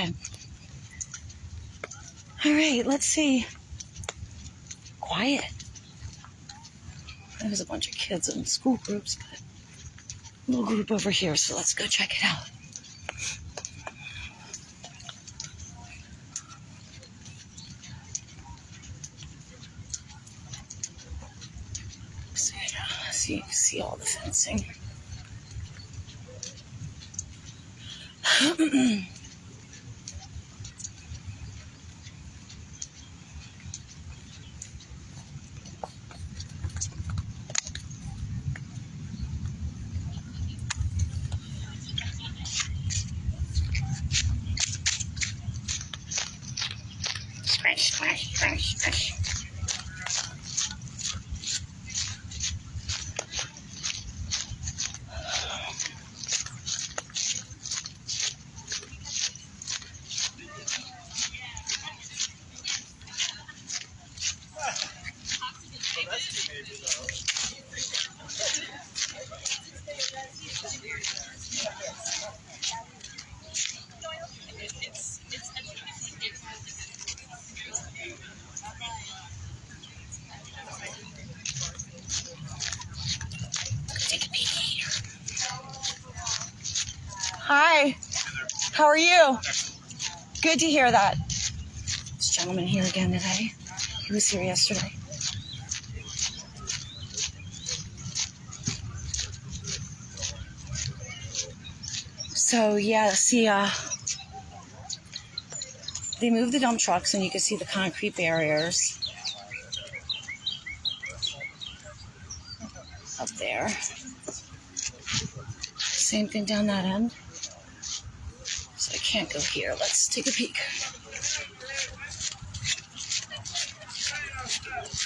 Okay. All right, let's see. Quiet. There's a bunch of kids in school groups, but a little group over here, so let's go check it out. See all the fencing. Squish, squish, squish, squish. Take a peek here. Hi. How are you? Good to hear that. This gentleman here again today. He was here yesterday. So yeah, see, they moved the dump trucks, and you can see the concrete barriers up there. Same thing down that end. So I can't go here. Let's take a peek.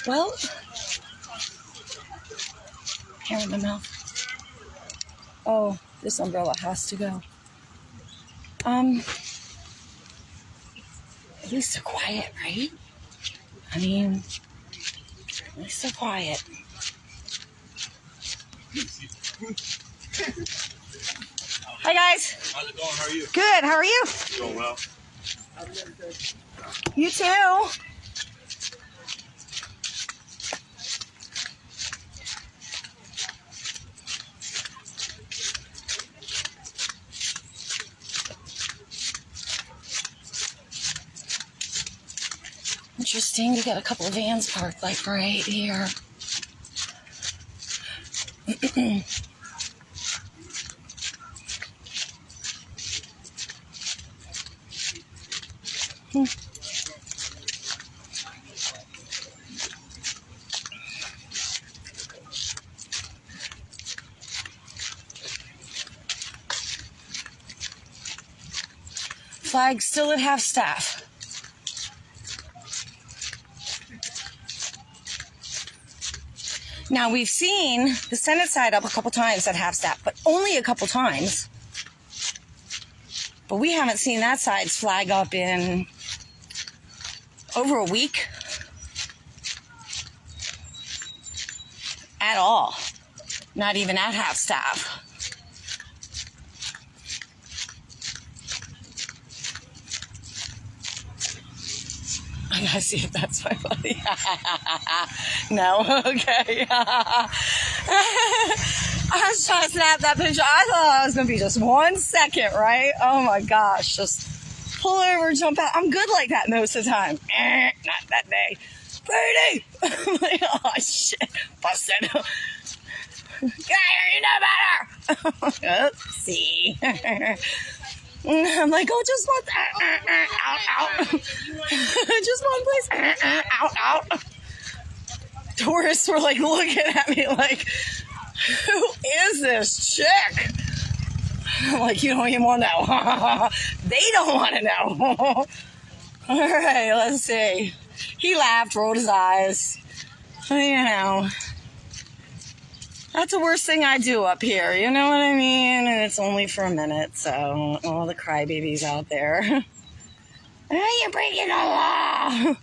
Well, hair in my mouth. Oh, this umbrella has to go. At least they're quiet, right? I mean, at least they're quiet. Hi, guys. How's it going? How are you? Good. How are you? Doing well. You too. Interesting. We got a couple of vans parked like right here. Flag still at half staff. Now, we've seen the Senate side up a couple times at half staff, but only a couple times. But we haven't seen that side's flag up in over a week at all. Not even at half staff. I gotta see if that's my buddy. No? Okay. I was trying to snap that picture. I thought it was gonna be just 1 second, right? Oh my gosh. Just pull over, jump out. I'm good like that most of the time. Not that day. Brady! I'm like, oh shit. Busted. Get out here, you know better! Oopsie. I'm like, oh, just one, out. Just one place, out. Tourists were like looking at me like, who is this chick? I'm like, you don't even want to know. They don't want to know. All right, let's see. He laughed, rolled his eyes. You know, that's the worst thing I do up here. You know what I mean? And it's only for a minute, so all the crybabies out there. You're breaking the law.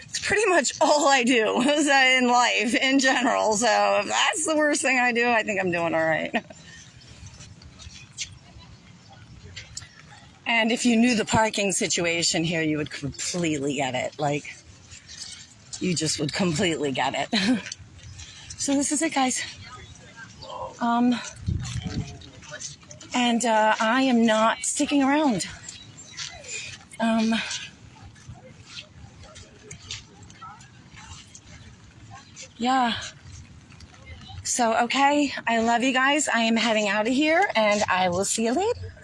It's pretty much all I do in life, in general. So if that's the worst thing I do, I think I'm doing all right. And if you knew the parking situation here, you would completely get it. Like, you just would completely get it. So this is it, guys. And I am not sticking around. Yeah. So, okay, I love you guys. I am heading out of here, and I will see you later.